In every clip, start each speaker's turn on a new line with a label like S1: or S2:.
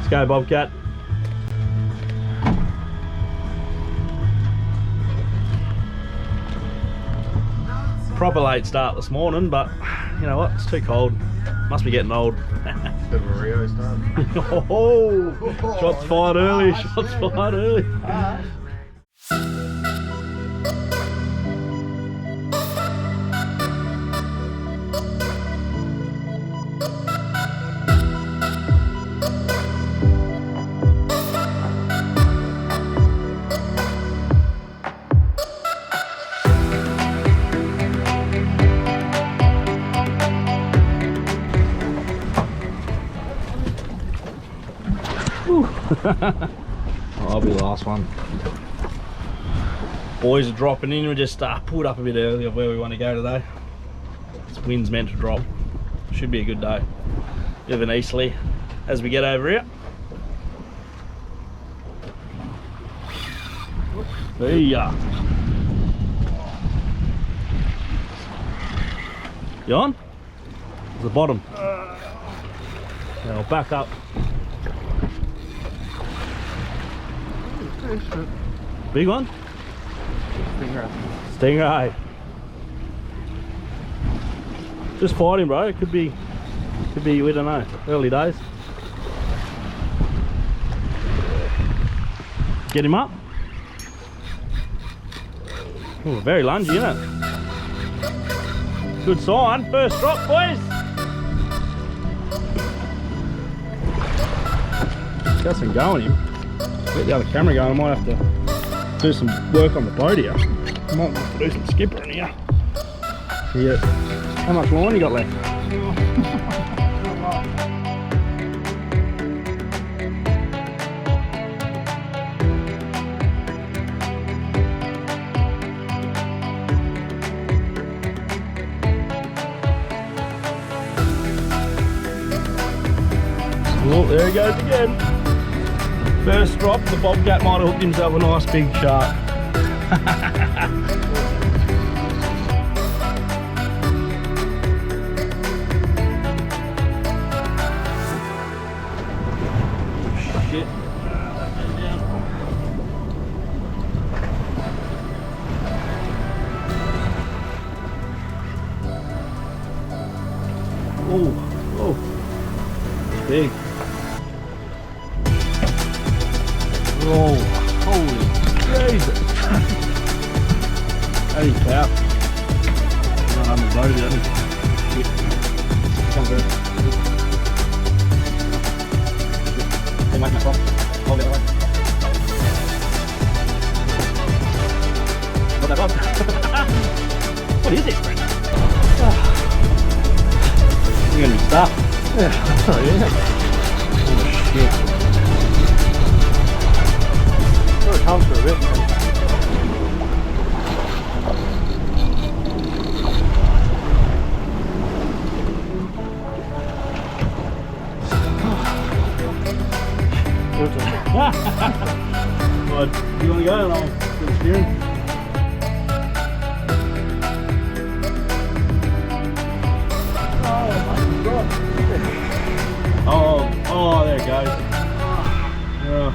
S1: Let's go, Bobcat. Proper late start this morning, but you know what? It's too cold. Must be getting old.
S2: Bit of a Rio start.
S1: Oh, shots fired early. Shots fired early. I'll be the last one. Boys are dropping in. We just pulled up a bit early of where we want to go today. This wind's meant to drop. Should be a good day. Bit of an easterly as we get over here. There you are. You on? It's the bottom. Now back up. Big one?
S2: Stingray.
S1: Stingray. Just fight him, bro. It could be, we don't know, early days. Get him up. Ooh, very lungy, isn't it? Good sign. First drop, boys. Got some going him. Get the other camera going. I might have to do some work on the boat here. I might have to do some skippering here. Yeah. How much line you got left? Oh, there he goes again. First drop, the Bobcat might have hooked himself a nice big shark. Shit. Oh, it's big. Oh, holy Jesus. Holy cow. I'm on the boat, isn't it? Come through. Hey, Mike, my phone. Hold it away. What that was? What is it, Brent? You're gonna be stuffed. Yeah. Oh, yeah. Oh, shit. Comes for a bit. But you want to go and I'll do the steering? Oh, there it goes. Oh.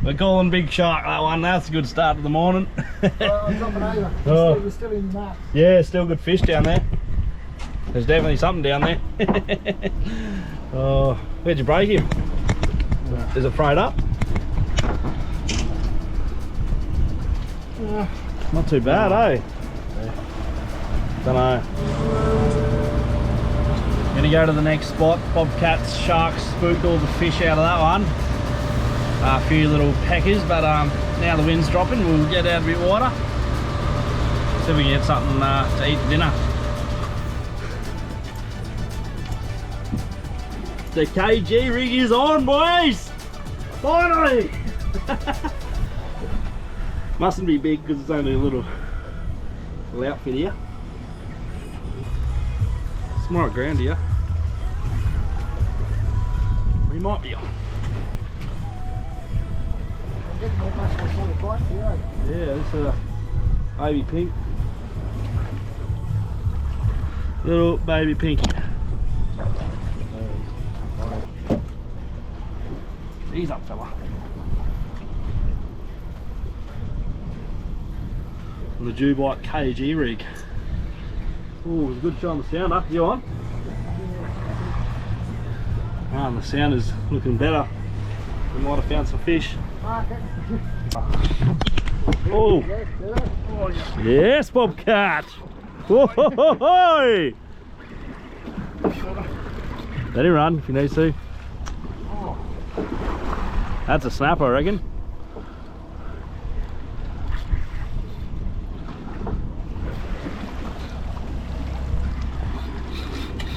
S1: We're calling big shark that one. That's a good start to the morning.
S3: Dropping over.
S1: Oh.
S3: We're still in the map.
S1: Yeah, still good fish down there. There's definitely something down there. Oh, where'd you break him? Is it frayed up? Not too bad, eh? Don't know. Gonna go to the next spot. Bobcats, sharks spooked all the fish out of that one. A few little peckers, but now the wind's dropping, we'll get out a bit water. See if we can get something to eat for dinner. The KG rig is on, boys! Finally! Mustn't be big because it's only a little outfit here. It's more at ground here. We might be on. Yeah, this is a baby pink. Little baby pinky. Ease up, fella. On the Dubite KG rig. Oh, it was a good shot on the sounder. You on? Ah, and the sound is looking better. We might have found some fish. Oh, yes, bobcat. Whoa! Let him run if he needs to. That's a snapper, I reckon.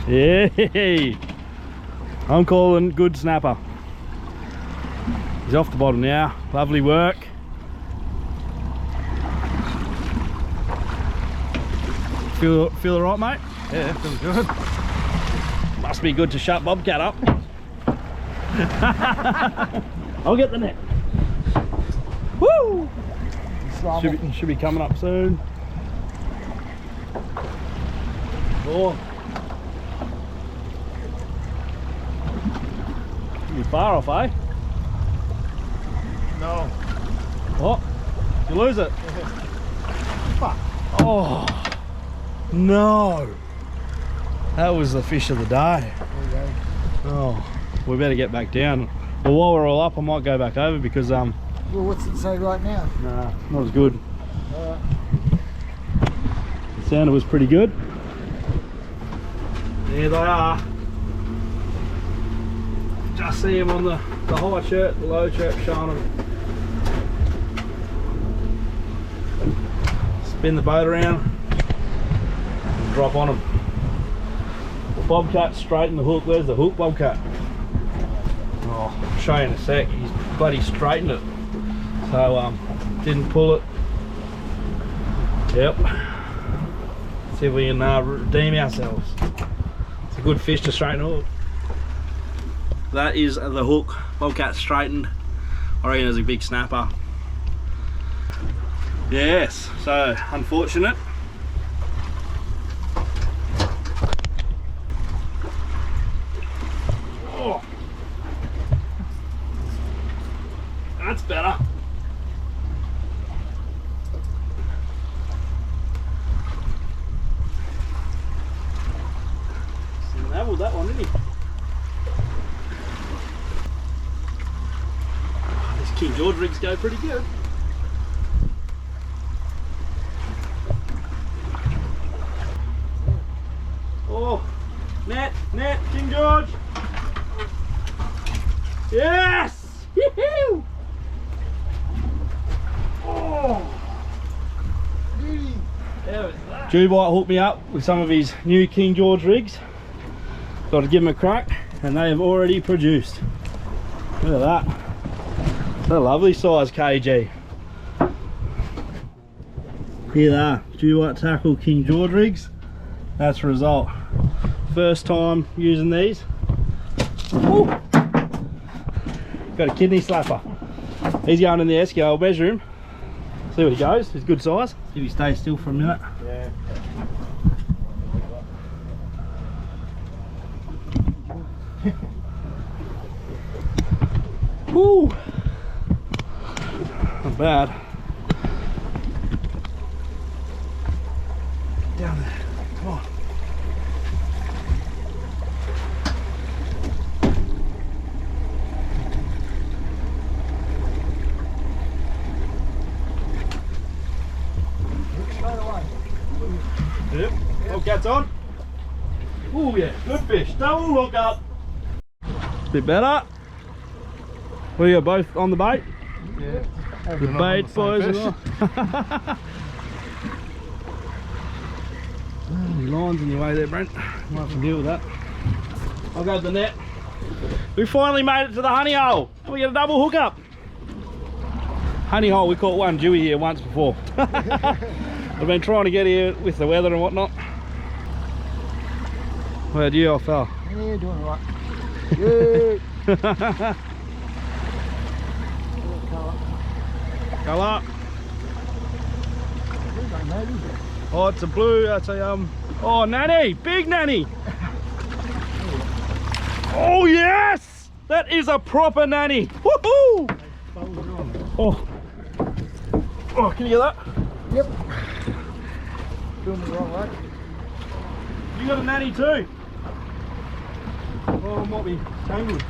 S1: Yay! I'm calling good snapper. He's off the bottom now. Lovely work. Feel alright, mate?
S2: Yeah, feels good.
S1: Must be good to shut bobcat up. I'll get the net. Woo! Should be coming up soon. Oh. Be far off, eh?
S2: No.
S1: Oh, you lose it. Fuck. Oh, no. That was the fish of the day. Oh, we better get back down. Well, while we're all up, I might go back over because
S3: Well, what's it say right now?
S1: nah, not as good. The sounder was pretty good. There they are. Just see him on the high chirp, the low chirp showing him. Spin the boat around and drop on him. The bobcat straightened the hook. There's the hook, bobcat. Oh, I'll show you in a sec. He's bloody straightened it. So didn't pull it. Yep. See if we can redeem ourselves. It's a good fish to straighten a hook. That is the hook. Bobcat straightened. I reckon it was a big snapper. Yes, so unfortunate. Oh, that's better. Nailed that one, didn't he? These King George rigs go pretty good. Oh, net, King George. Yes! Yoo-hoo! Oh! Dubite hooked me up with some of his new King George rigs. Got to give them a crack, and they have already produced. Look at that. That's a lovely size KG. Here they are, Dubite tackle King George rigs. That's the result. First time using these. Woo. Got a kidney slapper. He's going in the esky. I'll measure him. See what he goes. He's good size. See if he stays still for a minute.
S2: Yeah.
S1: Woo! Not bad. Down there. Come on. Yep. Bobcat's on. Oh yeah, good fish. Double hook up. Bit better. We are both on the bait.
S2: Yeah.
S1: Good bait, boys. As well. Any lines in your way there, Brent. Might have to deal with that. I'll go to the net. We finally made it to the honey hole. We get a double hook up. Honey hole, we caught one Dewey here once before. I've been trying to get here with the weather and whatnot. Where'd you, old fella?
S3: Yeah, you're doing right. Yeah.
S1: Colour. Oh, it's a blue. That's a oh, nanny, big nanny. Oh yes! That is a proper nanny. Woohoo! Oh. Oh, can you get that?
S3: Yep. Doing the wrong way.
S1: You got a nanny too? Oh, it might be tangled.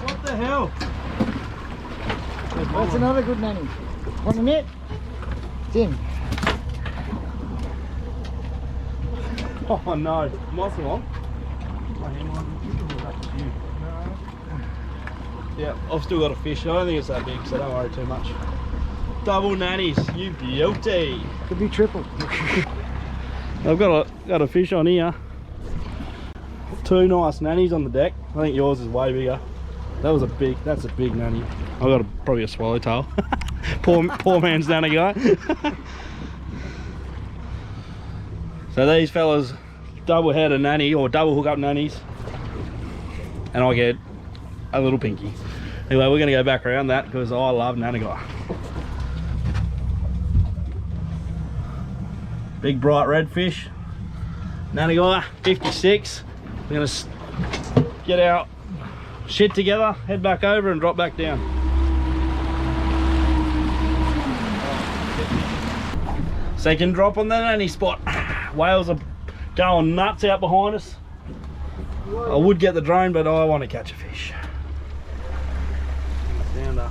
S1: What the hell?
S3: That's another good nanny. Want a net? It's in.
S1: Oh no, muscle on. Yeah, I've still got a fish. I don't think it's that big, so don't worry too much. Double nannies, you beauty.
S3: Could be triple.
S1: I've got a fish on here. Two nice nannies on the deck. I think yours is way bigger. That's a big nanny. I've got probably a swallowtail. poor man's nanny guy. So these fellas double head a nanny or double hook up nannies, and I get a little pinky. Anyway, we're gonna go back around that because I love nanny guy. Big bright red fish. Nanny guy, 56. We're gonna get our shit together, head back over and drop back down. Second drop on the nanny spot. Whales are going nuts out behind us. I would get the drone, but I want to catch a fish. Sounder.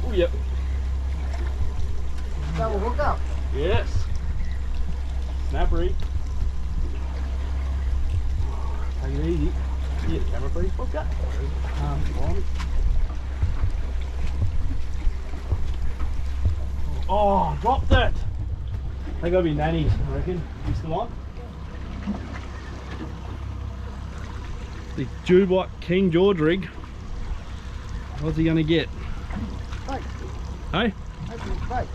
S1: Oh, yep.
S3: Double hook up.
S1: Yes. Snappery. Take it easy. Yeah, camera please, Bobcat. Oh, dropped it. They gotta be nannies, I reckon. You still on? The Jubite King George rig. What's he gonna get?
S3: Fake.
S1: Hey?
S3: That's fake.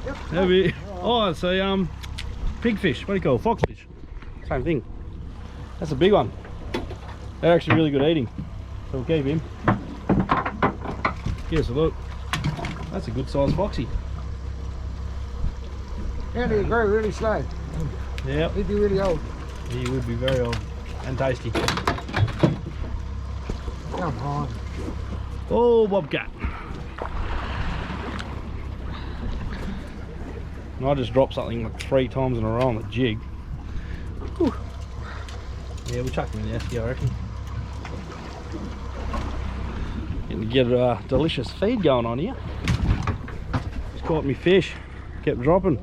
S3: Yep.
S1: Heavy. Oh, it's a pigfish. What do you call it? Foxfish. Same thing. That's a big one. They're actually really good eating. So we'll keep him. Give us a look. That's a good sized foxy.
S3: And he'd grow really slow.
S1: Yep.
S3: He'd be really old.
S1: He would be very old and tasty.
S3: Come on.
S1: Oh, Bobcat. And I just dropped something like 3 times in a row on the jig. Whew. Yeah, we'll chuck him in the esky, I reckon. Getting to get a delicious feed going on here. Just caught me fish. Kept dropping.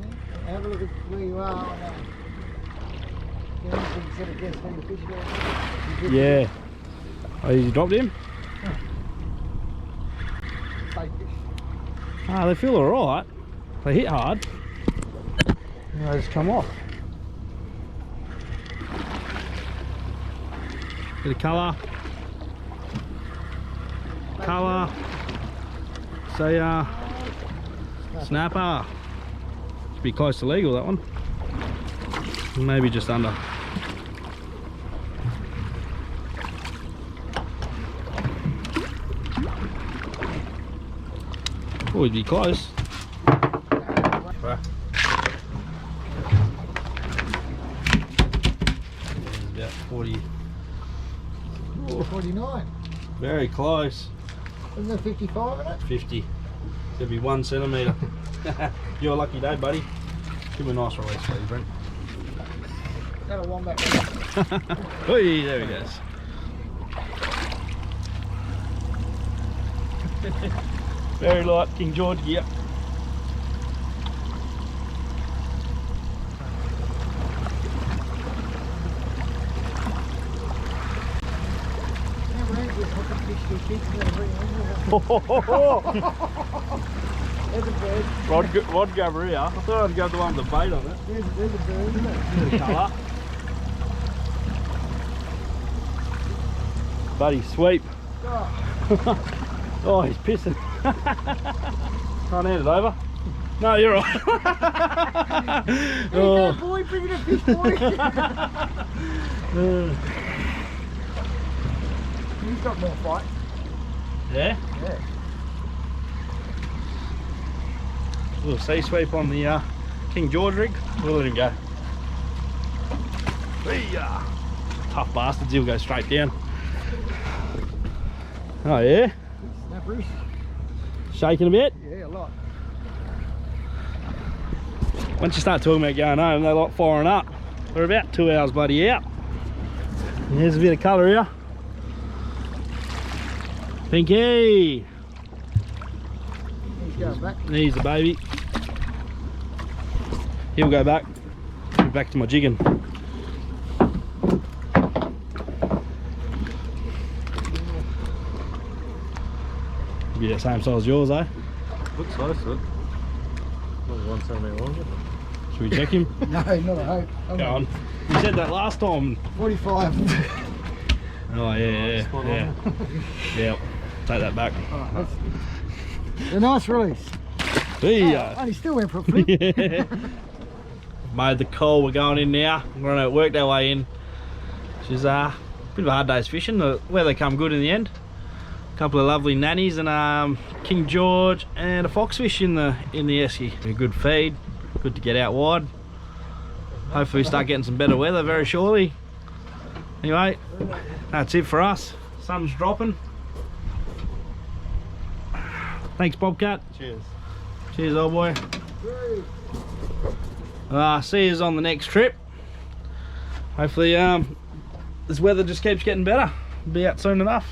S3: Have a look at where you are on that. Instead of guessing the fish go.
S1: Yeah. Oh, you dropped him?
S3: Fake fish.
S1: Ah, they feel alright. They hit hard. And they just come off. Bit of colour. Colour. Say snapper. Should be close to legal, that one. Maybe just under. Oh, he'd be close. Right. About 40.
S3: Oh, 49.
S1: Very close.
S3: Isn't there 55 in it?
S1: 50. Could be 1 centimetre. You're a lucky day, buddy. Give him a nice release, please, Brent.
S3: Got a wombat.
S1: Hey, there he goes. Very light King George gear.
S3: There's a bird.
S1: Rod grabber here. I thought I'd grab the one with the bait on it.
S3: There's a bird, isn't it?
S1: Bit of colour. Buddy, sweep.
S3: Oh,
S1: Oh, he's pissing. Can't hand it over. No, you're right.
S3: Here you go, boy, bring it a fish, boy. He's got more fight.
S1: Yeah?
S3: Yeah.
S1: Little sea sweep on the King George rig. We'll let him go. Hey-ya. Tough bastards, he'll go straight down. Oh yeah?
S3: Snappers.
S1: Shaking a bit?
S3: Yeah, a lot.
S1: Once you start talking about going home, they like firing up. We're about 2 hours bloody out. There's a bit of colour here. Pinky!
S3: He's going back.
S1: There's the baby. He'll go back. Back to my jigging. Yeah, same size as yours, eh?
S2: Looks close to it. Not 170 longer.
S1: Should we check him?
S3: No, not a hope.
S1: Go on. You said that last time.
S3: 45.
S1: Oh yeah,
S2: Spot
S1: yeah.
S2: on.
S1: Yeah. Take that back.
S3: Oh, that's a nice release.
S1: Hey,
S3: And he still went for a flip.
S1: yeah. Made the call, we're going in now. We're gonna work our way in. She's a bit of a hard day's fishing. The weather come good in the end. A couple of lovely nannies and King George and a foxfish in the esky. A good feed, good to get out wide. Hopefully we start getting some better weather very shortly. Anyway, that's it for us. Sun's dropping. Thanks, Bobcat.
S2: Cheers.
S1: Cheers, old boy. See you on the next trip. Hopefully this weather just keeps getting better. Be out soon enough.